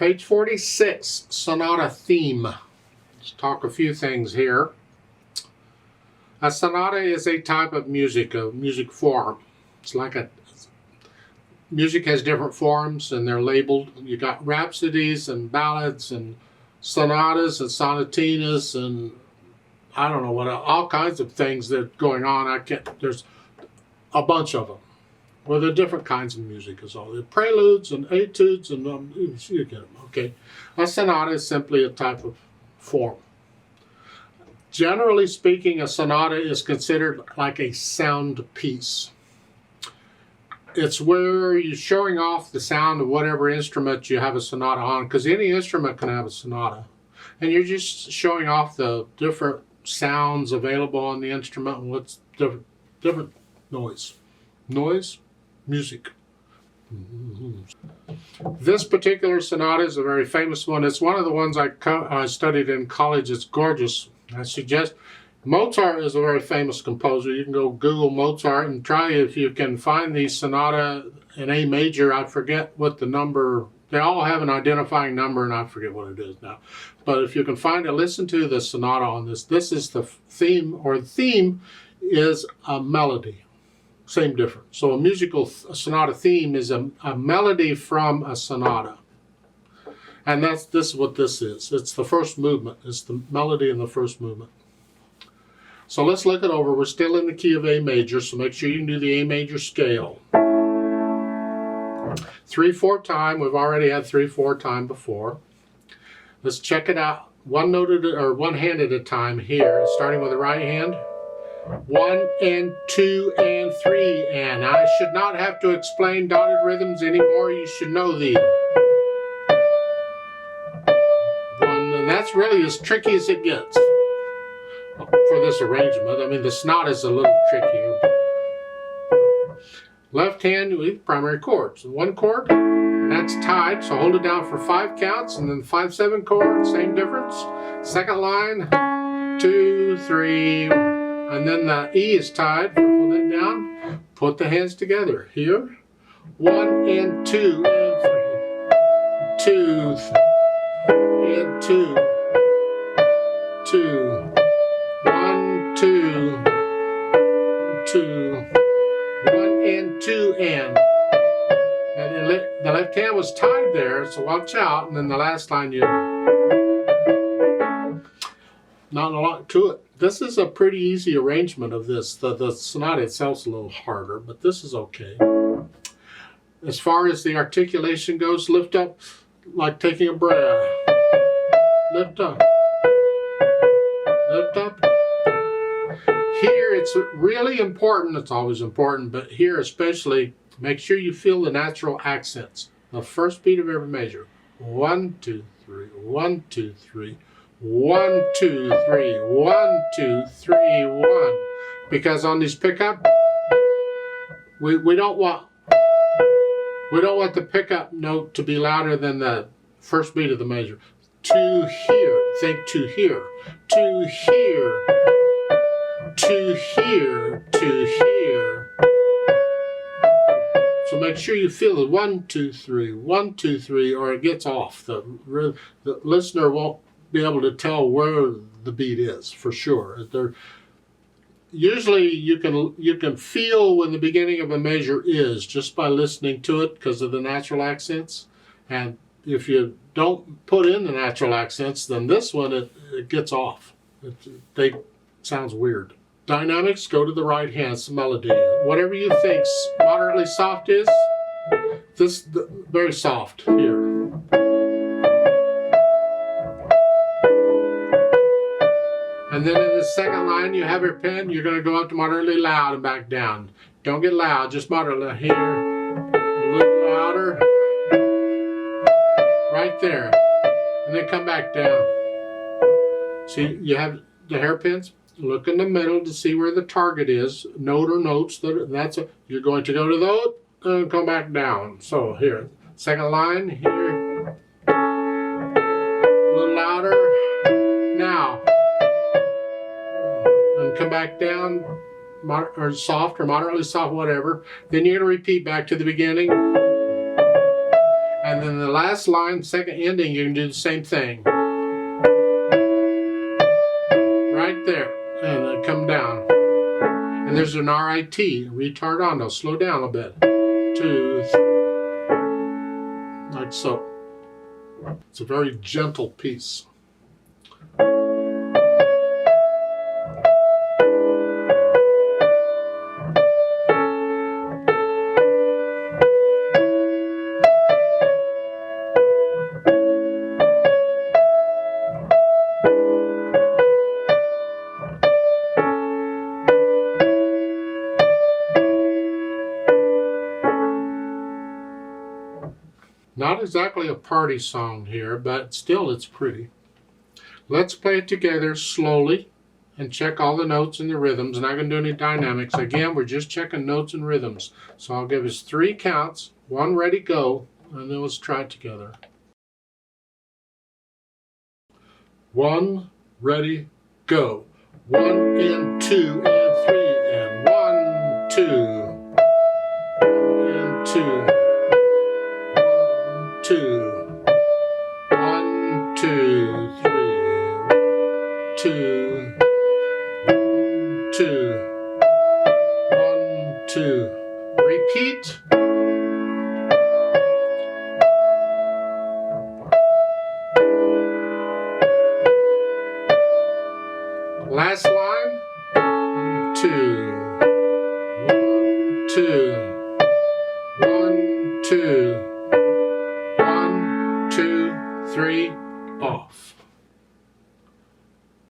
Page 46, Sonata Theme. Let's talk a few things here. A sonata is a type of music, a music form. It's like music has different forms and they're labeled. You got rhapsodies and ballads and sonatas and sonatinas and I don't know what, all kinds of things that are going on. There's a bunch of them. Well, they're different kinds of music is all. They're preludes and etudes and you get them, okay. A sonata is simply a type of form. Generally speaking, a sonata is considered like a sound piece. It's where you're showing off the sound of whatever instrument you have a sonata on, because any instrument can have a sonata. And you're just showing off the different sounds available on the instrument and what's different noise. Noise, music. This particular sonata is a very famous one. It's one of the ones I studied in college. It's gorgeous. I suggest Mozart is a very famous composer. You can go Google Mozart and try if you can find the sonata in A major. I forget what the number, they all have an identifying number and I forget what it is now. But if you can find it, listen to the sonata on this. This is the theme, or the theme is a melody. Same difference. So a sonata theme is a melody from a sonata. And this is what this is. It's the first movement. It's the melody in the first movement. So let's look it over. We're still in the key of A major, so make sure you can do the A major scale. 3/4 time. We've already had 3/4 time before. Let's check it out. One hand at a time here, starting with the right hand. 1 and 2 and 3 and. I should not have to explain dotted rhythms anymore. You should know these. And that's really as tricky as it gets for this arrangement. I mean, the sonata is a little trickier. Left hand with primary chords. One chord, and that's tied, so hold it down for 5 counts, and then 5/7 chord, same difference. Second line, 2, 3, and then the E is tied. Hold it down. Put the hands together. Here, 1 and 2 and 3, 2 and 2, 2, 1, 2, 2, 1 and 2 and. And the left hand was tied there, so watch out. And then the last line, not a lot to it. This is a pretty easy arrangement of this. The sonata itself is a little harder, but this is okay. As far as the articulation goes, lift up like taking a breath. Lift up. Lift up. Here it's really important, it's always important, but here especially, make sure you feel the natural accents. The first beat of every measure. 1, 2, 3, 1, 2, 3. 1, 2, 3, 1, 2, 3, 1. Because on these pickup, we don't want the pickup note to be louder than the first beat of the measure. To here, think to here, to here, to here, to here. So make sure you feel the 1, 2, 3, 1, 2, 3, or it gets off. The listener won't be able to tell where the beat is for sure. Usually you can feel when the beginning of a measure is just by listening to it because of the natural accents. And if you don't put in the natural accents, then this one it gets off. It sounds weird. Dynamics, go to the right hand. It's a melody. Whatever you think moderately soft is, this very soft here. And then in the second line, you have your pen, you're going to go up to moderately loud and back down. Don't get loud, just moderately here, a little louder, right there, and then come back down. See, you have the hairpins, look in the middle to see where the target is, note or notes, you're going to go to those and come back down. So here, second line, here, a little louder, now. And come back down, or soft or moderately soft, whatever. Then you're going to repeat back to the beginning. And then the last line, second ending, you can do the same thing. Right there. And then come down. And there's an RIT, retardando. Slow down a bit. 2, 3. Like so. It's a very gentle piece. Not exactly a party song here, but still it's pretty. Let's play it together slowly and check all the notes and the rhythms. Not going to do any dynamics. Again, we're just checking notes and rhythms. So I'll give us 3 counts, 1 ready, go, and then let's try it together. 1, ready, go. 1 and 2 and 3 and 1, 2. 1 and 2. 2. 1, 2, 3. 2. 1, 2. 1, 2. Repeat.